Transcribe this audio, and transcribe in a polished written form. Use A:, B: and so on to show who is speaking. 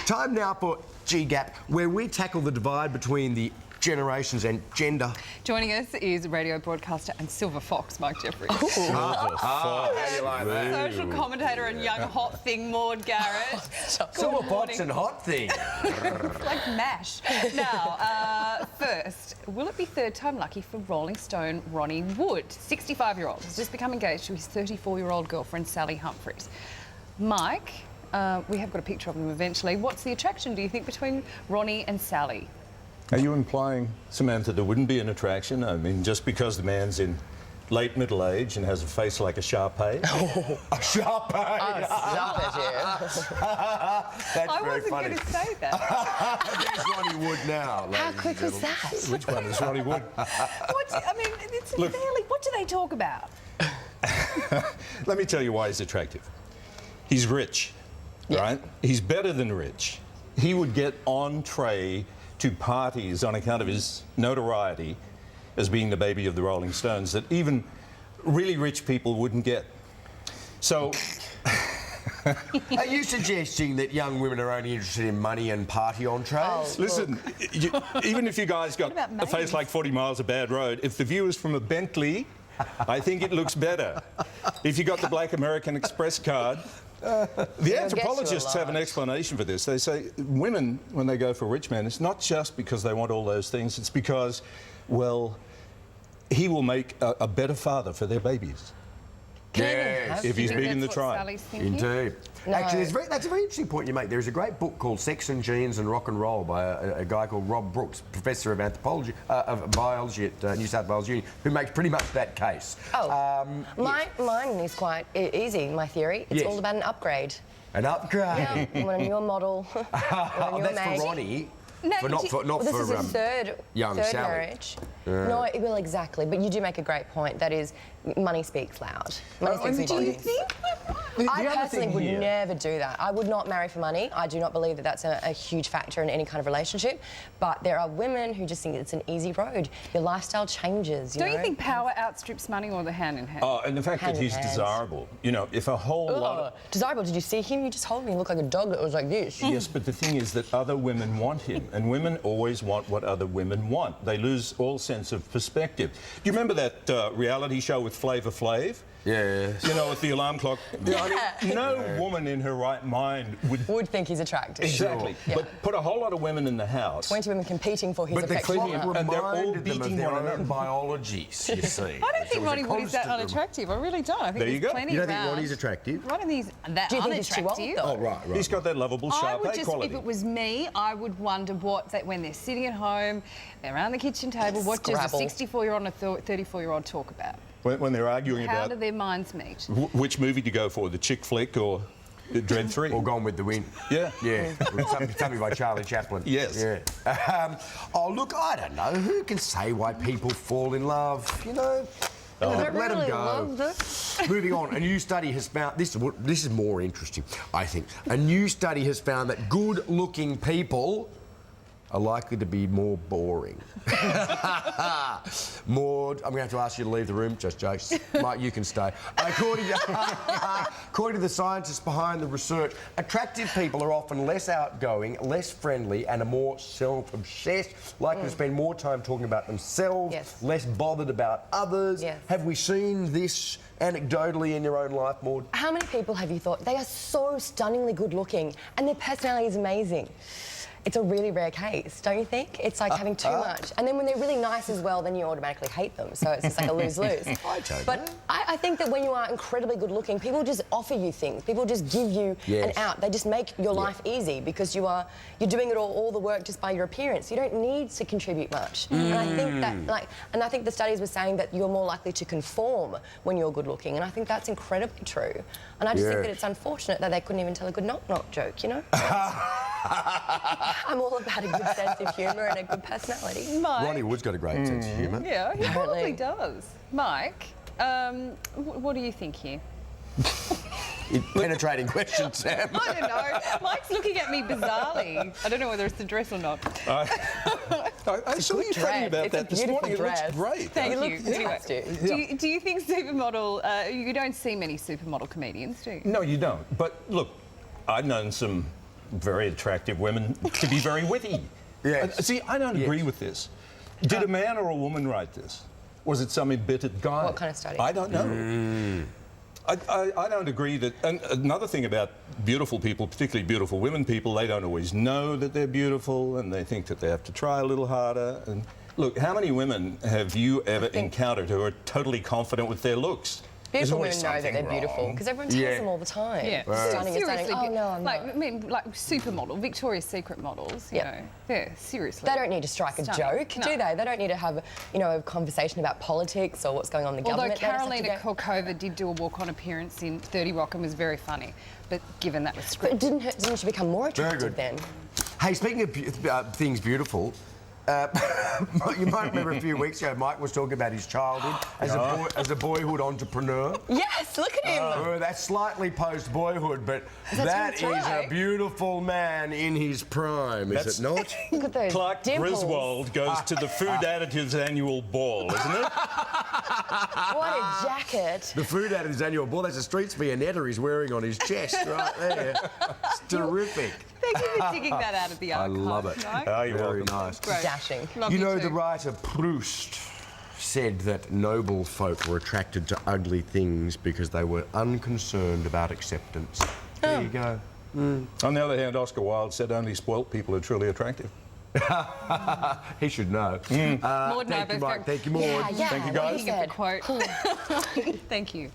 A: Time now for G-Gap, where we tackle the divide between the generations and gender.
B: Joining us is radio broadcaster and silver fox, Mike Jeffries.
A: How do you like that?
B: Social commentator and young hot thing, Maud Garrett.
A: Silver fox and hot thing.
B: Like MASH. Now, first, will it be third time lucky for Rolling Stone Ronnie Wood? 65-year-old has just become engaged to his 34-year-old girlfriend, Sally Humphries. Mike, we have got a picture of them eventually. What's the attraction, do you think, between Ronnie and Sally?
C: Are you implying, Samantha, there wouldn't be an attraction? I mean, just because the man's in late middle age and has a face like a Shar-Pei?
A: Oh, a Shar-Pei!
D: Oh, stop it, yeah.
A: That's
B: I
A: very
B: wasn't
A: funny.
B: going to say that.
A: There's Ronnie Wood now.
D: How quick was that?
C: Which one is Ronnie Wood?
B: It's
C: Look.
B: fairly... What do they talk about?
C: Let me tell you why he's attractive. He's rich, right? He's better than rich. He would get entree to parties on account of his notoriety as being the baby of the Rolling Stones that even really rich people wouldn't get. So...
A: Are you suggesting that young women are only interested in money and party entrees?
C: Listen, even if you guys got
B: about
C: a face
B: maids?
C: like 40 miles a bad road, if the view is from a Bentley, I think it looks better. If you got the Black American Express card... The anthropologists have an explanation for this. They say women, when they go for rich men, it's not just because they want all those things, it's because, well, he will make a better father for their babies.
A: Yes.
C: If he's big in the
B: That's what
C: tribe.
B: Sally's thinking?
A: Indeed.
D: No.
A: Actually, that's a very interesting point you make. There is a great book called Sex and Genes and Rock and Roll by a guy called Rob Brooks, Professor of Anthropology, of Biology at New South Wales Uni, who makes pretty much that case.
D: Mine is quite easy, my theory. It's
A: Yes.
D: all about an upgrade.
A: An upgrade.
D: Yeah, you want a newer model, you want a newer
A: That's
D: mate.
A: for Ronnie.
B: No,
A: But not
B: but
A: for, not
D: Well, this
A: for
D: is his third
A: young Sally.
D: marriage. No, well, exactly. But you do make a great point. That is, money speaks loud. Money speaks
B: Do you
D: volumes.
B: think?
D: I personally would never do that. I would not marry for money. I do not believe that that's a huge factor in any kind of relationship. But there are women who just think it's an easy road. Your lifestyle changes,
B: Don't you think power outstrips money, or the hand in hand?
C: Oh, and the fact
D: Hand
C: that
D: in
C: he's
D: hand.
C: desirable. You know, if a whole lot of...
D: Desirable. Did you see him? You just told me he looked like a dog that was like this.
C: Yes, but the thing is that other women want him, and women always want what other women want. They lose all sense of perspective. Do you remember that reality show with Flavor Flav?
A: Yes.
C: You know, with the alarm clock. No woman in her right mind would
D: think he's attractive.
C: Exactly.
D: Yeah.
C: But put a whole lot of women in the house.
D: 20 women competing for his
A: But the
D: affection.
A: clock
D: Yeah.
C: And they're all
A: reminded them
C: beating
A: of their
C: one
A: own
C: another.
A: biologies, you see.
B: I don't think Ronnie Wood is that unattractive. I really don't. I think
C: There you
B: there's
C: go.
B: plenty
A: You don't think
B: around.
A: Ronnie's attractive?
B: I don't think he's that
D: Do you think he's too old,
B: unattractive.
D: though?
A: Oh, right.
C: He's got that lovable
B: I would
C: Shar-Pei
B: just,
C: quality.
B: if it was me, I would wonder when they're sitting at home, they're around the kitchen table, what does a
D: Scrabble.
B: 64-year-old and a 34-year-old talk about?
C: When they're arguing
B: How
C: about
B: do their minds meet?
C: which movie to go for, the chick flick or Dread 3?
A: Or Gone with the Wind.
C: Yeah.
A: Yeah. something by Charlie Chaplin.
C: Yes.
A: Yeah. Oh, look, I don't know. Who can say why people fall in love? You know? Let them
D: really
A: go.
D: love this.
A: Moving on, a new study has found... This is more interesting, I think. A new study has found that good-looking people are likely to be more boring. Maud, I'm going to have to ask you to leave the room. Just jokes. Mike, you can stay. According to the scientists behind the research, attractive people are often less outgoing, less friendly, and are more self-obsessed, likely to spend more time talking about themselves,
D: Yes.
A: less bothered about others.
D: Yes.
A: Have we seen this anecdotally in your own life, Maud?
D: How many people have you thought they are so stunningly good looking and their personality is amazing? It's a really rare case, don't you think? It's like having too much. And then when they're really nice as well, then you automatically hate them. So it's just like a lose-lose. But I think that when you are incredibly good looking, people just offer you things. People just give you an out. They just make your life easy because you're doing it all the work just by your appearance. You don't need to contribute much. And I think that, and I think the studies were saying that you're more likely to conform when you're good looking. And I think that's incredibly true. And I just think that it's unfortunate that they couldn't even tell a good knock-knock joke, you know? I'm all about a good sense of humour and a good personality.
B: Mike.
A: Ronnie Wood's got a great sense of humour.
B: Yeah, he probably
D: Apparently.
B: does. Mike, what do you think here?
A: Penetrating question, Sam.
B: I don't know. Mike's looking at me bizarrely. I don't know whether it's the dress or not.
C: I saw you tweeting about that this morning. It looks great.
B: Thank you.
D: You look fantastic.
B: Do you think supermodel... you don't see many supermodel comedians, do you?
C: No, you don't. But look, I've known some very attractive women to be very witty.
A: Yes.
C: See, I don't agree with this. Did a man or a woman write this? Was it some embittered guy?
D: What kind of study?
C: I don't know. I don't agree that... And another thing about beautiful people, particularly beautiful women people, they don't always know that they're beautiful and they think that they have to try a little harder. And look, how many women have you ever encountered who are totally confident with their looks?
D: Beautiful women know that they're beautiful because everyone tells them all the time.
B: Yeah,
D: Stunning,
B: seriously.
D: stunning. Oh no, I'm
B: like,
D: not.
B: I mean, like supermodel, Victoria's Secret models. You know, they're seriously.
D: They don't need to strike a joke, do they? They don't need to have, you know, a conversation about politics or what's going on in the government.
B: Although Carolina Corkova did do a walk-on appearance in 30 Rock and was very funny, but given that was scripted.
D: But didn't she become more attractive then?
A: Hey, speaking of things beautiful, you might remember a few weeks ago, Mike was talking about his childhood as a boyhood entrepreneur.
D: Yes, look at him.
A: That's slightly post-boyhood, but that is a beautiful man in his prime, is it not?
D: Look at those
C: Clark
D: dimples.
C: Griswold goes to the Food Additives annual ball, isn't it?
D: What a jacket.
A: The Food Additives annual ball, that's a Streets Viennetta he's wearing on his chest right there. It's terrific.
B: Thank you for digging that out of the archive.
A: I love it.
B: Right?
C: Oh, you're
A: Very
C: welcome.
A: nice.
B: Great.
D: Dashing.
B: Love
A: You know,
B: too.
A: the writer Proust said that noble folk were attracted to ugly things because they were unconcerned about acceptance. There you go.
C: On the other hand, Oscar Wilde said only spoilt people are truly attractive.
A: He should know.
B: Maud
A: Thank you, Mike. Thank you, Maud.
D: Yeah,
C: Thank you,
D: what
C: guys.
D: he said.
B: Quote. Thank you.